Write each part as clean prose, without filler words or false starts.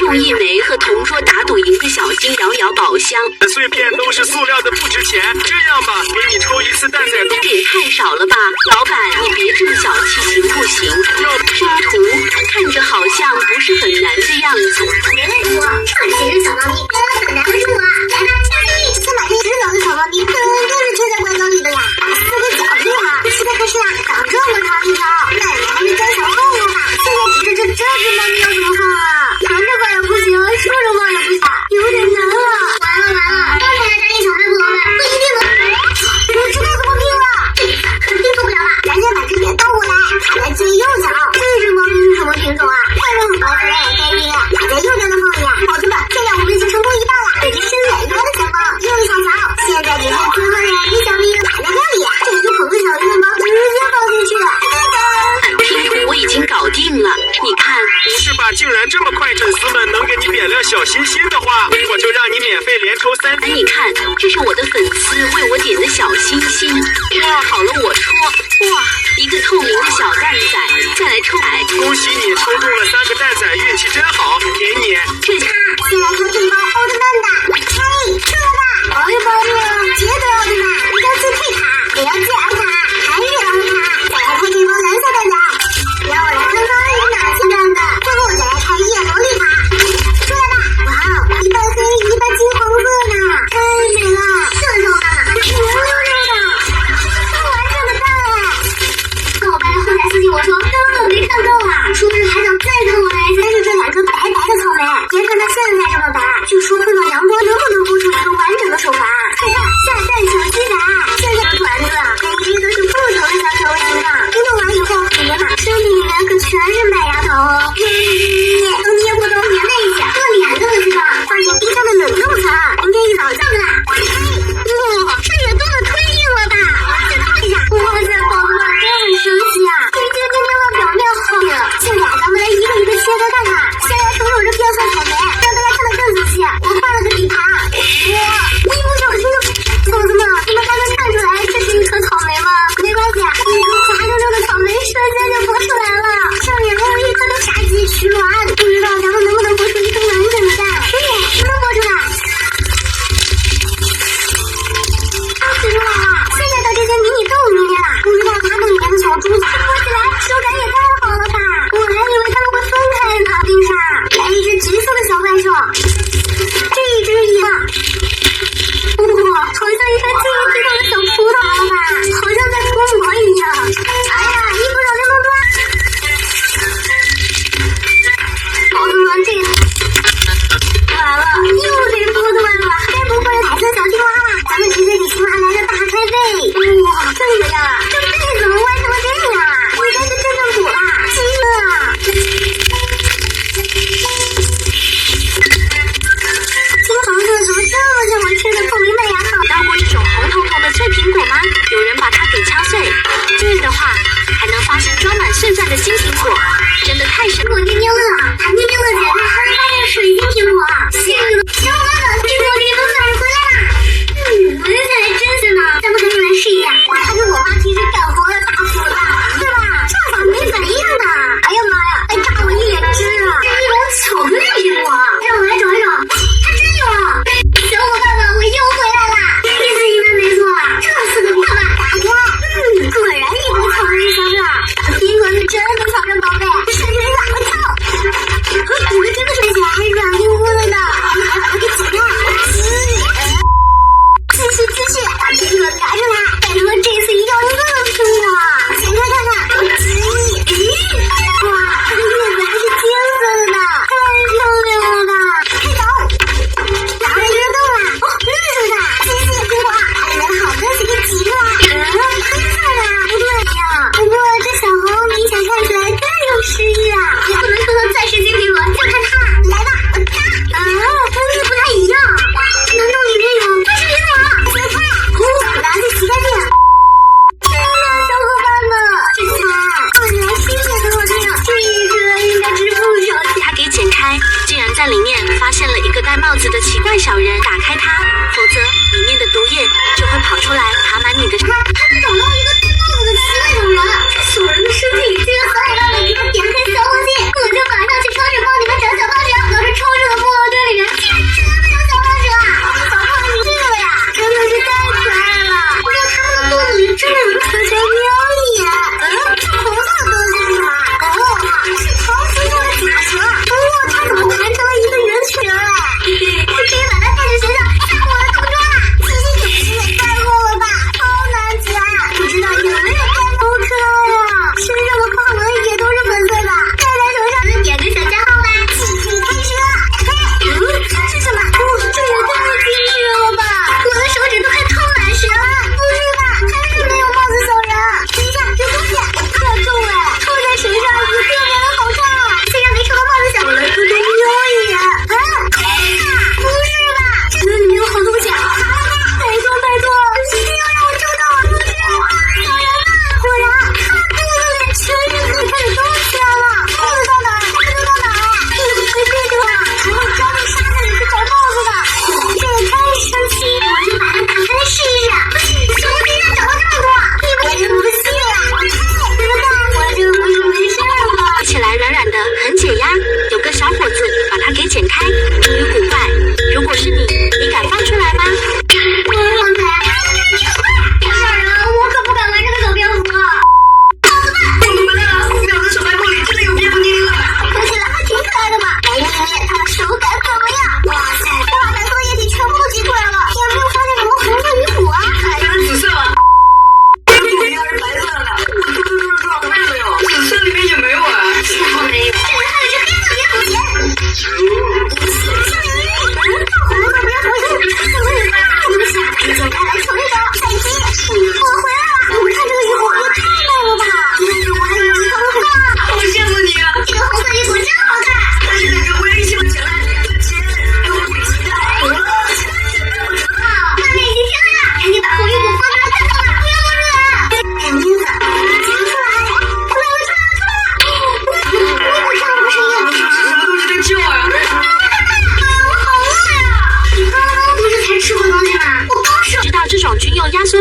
用一枚和同桌打赌赢的小金摇摇宝箱。碎片都是塑料的，不值钱。这样吧，给你抽一次蛋仔这也太少了吧，老板，你别这么小气行不行？生图看着好像不是很难的样子。别问我，这其实小猫咪根本难不住我。来吧，下注意，先把这直走的小猫咪根本是吹在罐头里的呀，四个脚对它。现在开始啦，长这么长一条，那也还是真想放了吧？现在指着这只猫咪要怎么放啊？横着放也不行，竖着放也不行，有点难啊。完了，刚才还答应小卖部老板不一定能。我知道怎么拼了，肯定做不了了。咱先把这点倒过来，卡在最右脚。这只猫咪是什么品种啊？看着很高自然也该拼，卡在右边的放眼。宝子们，现在我们已经成功一半了。这只伸懒腰的小猫右小脚，现在只剩最后2只小兵卡在这里，这一捧个小面包直接放进去。拼图我已经搞定了，你看。不是吧？竟然这么快，粉丝们能给你点亮小心心的话，我就让你免费连抽3。你看，这是我的粉丝为我点的小心心。哇，好了，我戳。哇，一个透明的小蛋仔，再来抽牌。恭喜你抽中了3个蛋仔，运气真好，给你。这下先来抽这包奥特曼的，嘿，出来吧！宝贝宝贝，绝对奥特曼，一张最配卡，也要最矮卡，还是奥特卡。再来开这包蓝色蛋仔，让我来看看有哪些蛋的。最后再来开叶萝莉卡，出来吧！哇哦，一半黑一半金黄色呢，太美了！这是我干嘛？圆溜溜的，这么完整的蛋哎！跟我班的后台私信我说根本没看够啊，说是还想再看我来一次。但是这2颗白白的草莓，别看它现在这么白，据说碰到阳光能不能播出一个完整的手环？快看，下蛋小鸡仔！现在的团子每一只都是不同的小巧味形状，冰冻完以后，你们身体里面可全是麦芽糖哦。都捏不都粘在一起，做脸都是吧？放进冰箱的冷冻层，明天一早上啦。哇，这也冻得忒硬了吧？再烫一下。哇塞，宝子们真很神奇啊！已经捏到表面好了。现在咱们来一个一个切开看看。先来瞅瞅这片色草莓，让大家看得更仔细。我画了个底盘。哇，一不小心就……宝子们，你们还能看出来这是一颗草莓吗？没关系，一颗滑溜溜的草莓瞬间就剥出来了，上面还有一颗的炸鸡取卵。不知道咱们能不能剥出一颗完整的蛋？能剥出来。太厉害了！现在的这些迷你动物捏了，不知道它们里面的小猪子摸起来手感也太好了吧！我还以为它们会分开呢。冰沙，来一只橘色的小怪兽，这一只也……哇，好像一颗晶莹剔透的小葡萄了吧？好像在脱模一样。哎呀，一不小心弄断！宝子们，这完了，又给剥断了。该不会彩色小青蛙吧？咱们直接给青蛙来个大开背！哇，这个呀，这背怎么弯成了这样？应该是真正补啦，惊了！金黄色怎么这么像我吃的透明麦芽糖？到过这种红彤彤的脆苹果吗？有人把它给敲碎，对的话还能发现装满碎钻的新苹果，真的太神！我捏捏乐，还捏捏乐姐还发现水晶苹果，幸运的小伙伴们，苹果给你们送回来啦！闻起来真香呢，咱们赶紧来试一下。哇，它跟我妈平时干活的大斧子，对吧？这咋没反应呢？哎呀妈呀，还炸我一脸汁啊！这是一种巧克力苹果，让我来找一找，还真有啊！小伙伴们，我又回来啦！意思应该没错啊，这4个看吧，打开，果然一股草莓香味儿。苹果是真的草莓宝贝，试试一下，我操！我真的是起来还软乎乎的呢，来把它给挤开。继续，把苹果拿出来，拜托这次一定要更苹果，掀开看看。哇，它的叶子还是金色的呢，太漂亮了吧！开走，拿了一个洞啊！哦，绿色的，继续苹果，把里面的好东西给挤出来。黑色的，不对呀。不过这小猴明显看起来更有食欲啊！也不能说它再是金苹果，就看它，来吧，我扎！风味不太一样，难道里面有？它是苹果，快看，拿去洗干净。天哪，小伙伴们，这才看起来新鲜的好听，这一颗应该值不少钱。它给剪开，竟然在里面发现了一个戴帽子的奇怪小人。打开它，否则里面的毒液就会跑出来，爬满你的。他们找到一个戴帽子的奇怪小人，这小人的身体竟然还有让你给他点开小武器，我就马上去超市帮你们找小道具，老师抽出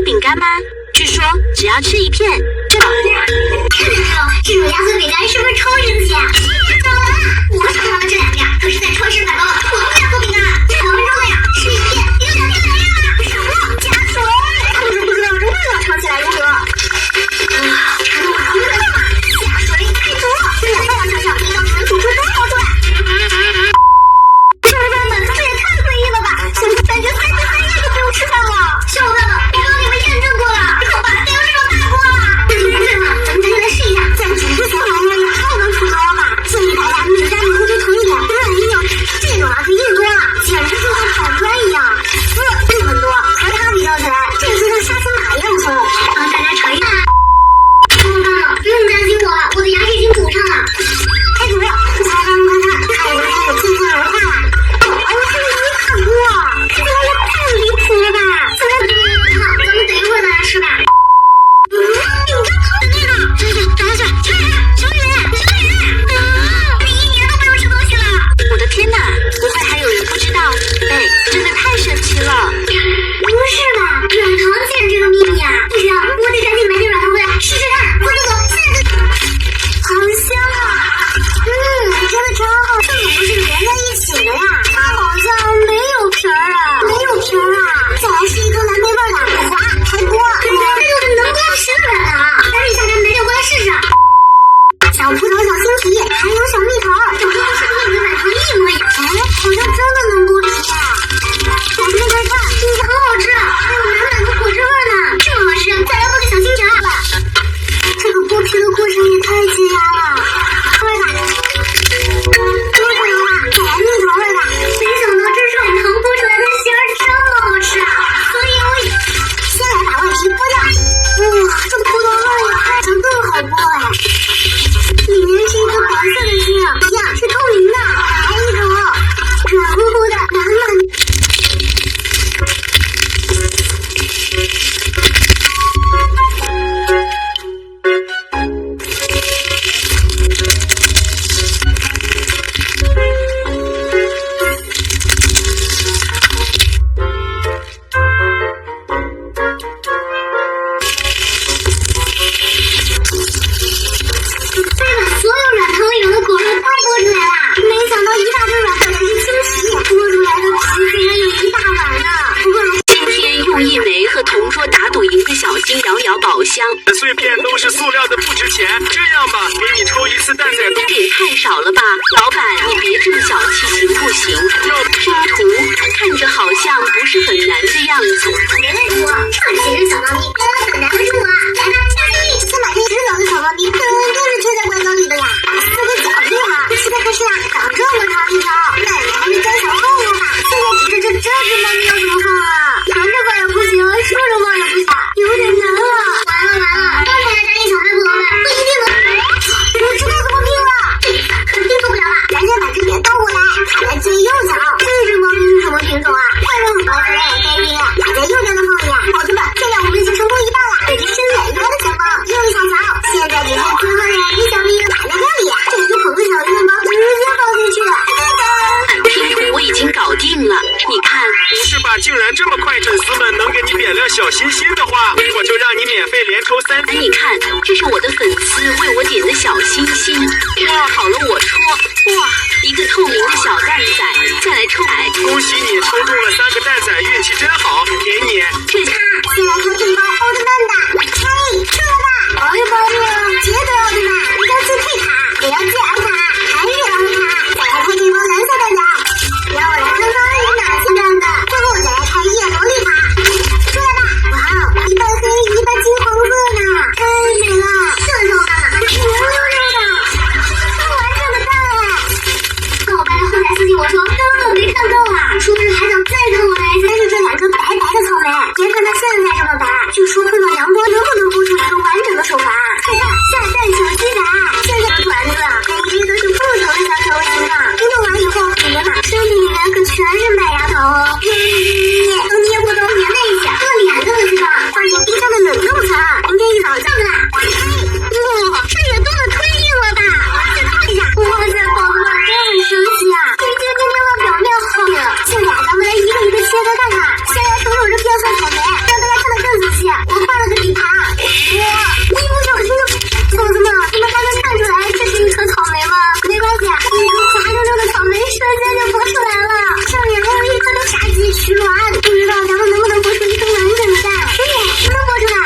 饼干吗？据说只要吃一片就……看来这种压缩饼干是不是超神奇啊？糟了，我手上的这两片可是在超市买到的普通压缩饼干，常温中的呀，吃一片有2天2夜了。什么？加水？不知道这味道尝起来如何？馋得我疼死了嘛！加水太多，我倒要尝尝味道能煮出多少出来。小伙伴们，这也太诡异了吧！感觉3天3夜都不用吃饭了。小伙伴们，我帮你们验证过了，好吧，得有这种大锅了。那就不对了，咱们再来试一下。再煮这些玩意儿也太能煮多了吧！建议大家每家每户都囤一点。哎呦，这种可印多了，简直就像板砖一样，这么多，和它比较起来，这就像沙琪玛一样松。让大家尝一下。小伙伴们，不用担心我了，我的牙已经补上了。开煮，才刚看看有没有开始渐渐融化了。这个一看锅，看起来也太离谱了吧！好，咱们等一会儿再来吃吧。饼干好的那个，等一下，小雨，你1年都不用吃东西了。我的天哪，不会还有人不知道？哎，真的太神奇了！不是吧？软糖竟然这个秘密啊！不行，我得赶紧买点软糖回来试试看。走，现在就……好香啊！真的超好，这怎么不是连在一起的呀？它好像没有皮儿啊，没有皮儿啊！再来是一颗蓝莓味的，不滑还多。这就是能多吃的软糖，赶紧下单买点过来试试。小葡萄、小青皮，还有小蜜桃，这不是跟你的软糖一模一样？哎，好像真的能剥皮啊！来看，听起来很好吃，还有满满的果汁味呢，这么好吃，再来剥个小青条。这个剥皮的过程也太解压了。味吧，多出油了，再来蜜桃味吧。没想到这软糖剥出来的馅儿这么好吃啊！所以我先来把外皮剥掉。哇，这个葡萄味也太更好剥了。里面是一个白色的馅，呀，是透明的，来一口，软乎乎的，满满的。碎片都是塑料的，不值钱。这样吧，给你抽一次蛋仔这也太少了吧！老板，你别这么小气行不行？拼图看着好像不是很难的样子。没问题，这几只小猫咪很难为住我。来吧，下去，先把这只小的小猫咪就是贴在罐头里的呀，4个角对哈，吃的可是啊，长这么长一条，奶奶还没干小放了吧？现在指着这只猫咪要怎么放啊？含着放也不行，竖着放也不行，有点难了。完了，刚才答应小卖部老板不一定能。我知道怎么拼了，这次肯定做不了了。咱先把这边倒过来，卡在最右脚。这只猫咪是什么品种啊？看着很白色，该拼了，卡在右边的缝里。宝子们，这样我们已经成功一半了。这只身软弱的小猫，右小脚，现在只剩最后2只小咪卡在这里，这就捧个小面包直接放进去。拼图我已经搞定了，你看。不是吧？竟然这么快，粉丝们能给你点亮小心心的话，我就让你免费连抽3次。你看，这是我的粉丝为我点的小心心。哇，好了，我戳。哇，一个透明的小蛋仔，再来抽牌。恭喜你抽中了3个蛋仔，运气真好，给你。这下先来抽这包奥特曼的，嘿，这个吧，哎呀妈呀，捷德奥特曼，一张自配卡，也要借尔卡，还是奥特卡，再来抽这包蓝色蛋仔。让我来看看有哪些蛋的，最后再来开叶萝莉卡。出来吧，哇哦，一半黑一半金黄色呢，太美了。这时候妈妈圆溜溜的，超完整的蛋哎。跟我搬到后台别看它现在这么白，据说碰到阳光能不能剥出一个完整的手环？快看，下蛋小鸡仔，现在的团子每一个都是不同的小巧味形状，你弄完以后，你的马身体里面可全是麦芽糖哦。都捏不动粘在一起，这里还这么知道，放进冰箱的冷冻层，明天一早上来。哇，这也冻得忒硬了吧？再泡一下。哇塞，宝子们真很神奇啊！这晶晶亮的表面好硬。现在咱们来一个一个切开看看，先来瞅瞅这片蒜草莓，让大家看得更仔细。我换了个底盘，哇，一不小心就，宝子们，你们还能看出来这是一颗草莓吗？没关系，一颗滑溜溜的草莓瞬间就剥出来了，上面还有一颗的炸鸡取卵，不知道咱们能不能剥出一颗完整的蛋？能剥出来。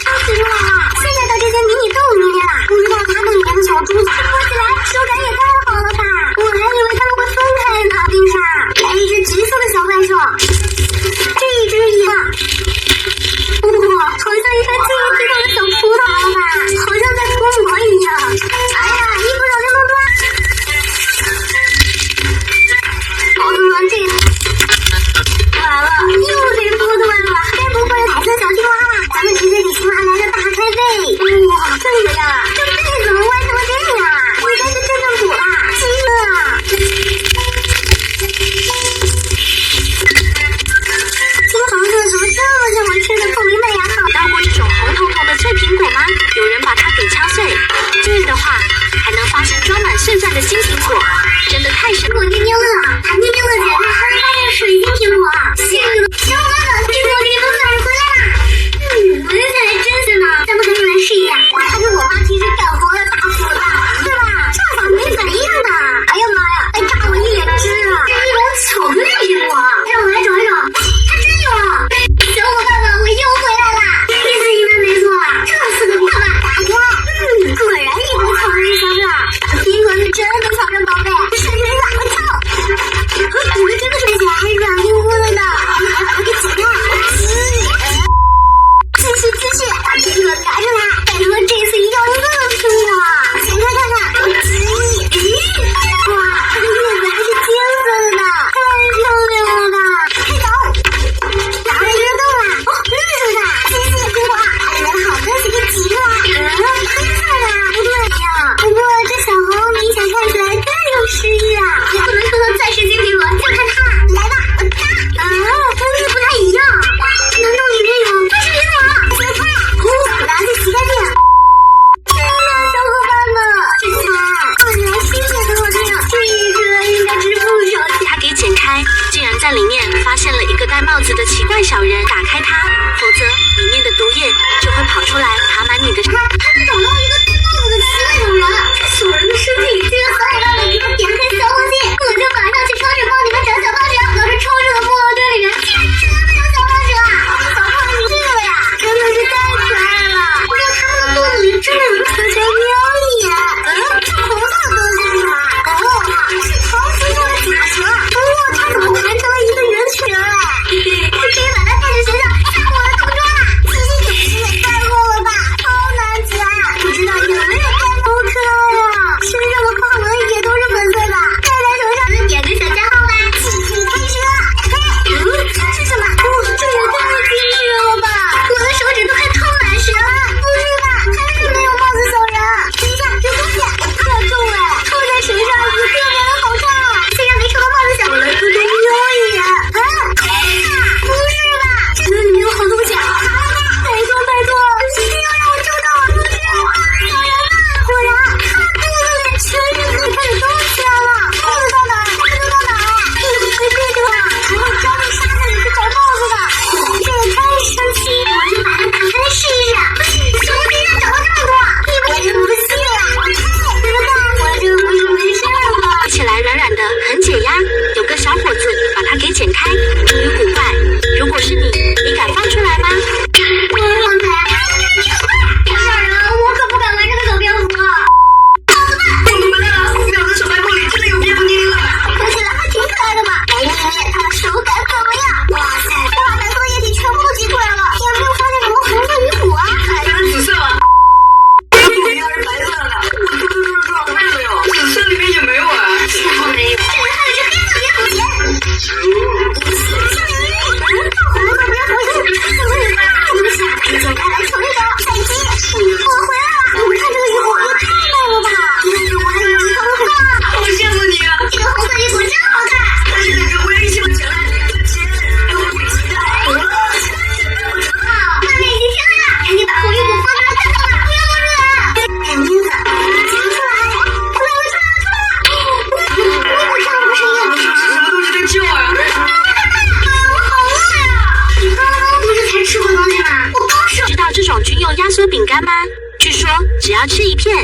太奇妙了！现在的这些迷你动物里面了，不知道它们里面的小珠子剥起来手感也太好了吧！我还以为它们会分开呢。冰沙，来一只橘色的小怪兽，这一只一样，哇，好像一颗晶莹剔透的小葡萄了吧？好像在脱模一样。哎呀，一不小心弄断。宝子们，这完了，又给剥断了。该不会彩色小青蛙吧？咱们直接给青蛙来个大开背。哇，这个呀，这背怎么弯成了这样啊？应该是真正补了，鸡了。金黄色怎么这么像我吃的透明麦芽糖？到过这种红彤彤的脆苹果吗？有人把它给敲碎，幸运的话还能发现装满胜算的新苹果，真的太神！我捏捏乐，还捏捏乐姐，她还发现水晶苹果，幸运的小伙伴们，苹果给你们送回来了。闻起来真香呢，咱们赶紧来试一下，它跟我妈平时干活的大斧子，对吧？这咋没反应呢？哎呀妈呀，哎，炸我一脸汁啊！这是一种巧克力苹果，让我来找一找，它真有啊！小伙伴们，我又回来了，你是应该没错了，这4个爸爸打开，果然一股草莓香味儿，苹果是真的巧克力宝贝，是谁的？我操！你们真的是起来还软乎乎的呢，来把它给解开。继续，把苹果拿出来，拜托这次一定要用这个苹果，剪开看看。哇，这个叶子还是金色的呢，太漂亮了吧！开走，拿来运动了。哦，绿色的，金色的苹果，把里面的好东西给挤出来。黑色的，不对呀。不过这小猴明显看起来更有诗意啊！也不能说它再是金苹果，就看它，来吧，我扎。东西不太一样，难道里面有它是苹果？切开，拿去洗干净。天哪，小伙伴们，这菜看起来新鲜的好听，这一颗应该是不少钱。它给剪开，竟然在里面发现了一个戴帽子的奇怪小人。打开它，否则里面的毒液就会跑出来爬满你的身。他们找到一个戴帽子的奇怪小人，这小人的身体竟然小伙伴们给他点开消防器，我就马上去超市帮你们找小帮手。要是超市的部落队里面竟然真的有小帮手啊！小胖子这个呀，真的是太可爱了。我看他们的肚子里真的有个小喵眼。这红色的东西是什么？是桃子做的假蛇。不过它怎么弹成了一个圆球哎？可以把它带去学校加入我的同桌了。仔细点也太过了吧，超难解。不知道干吗？据说只要吃一片，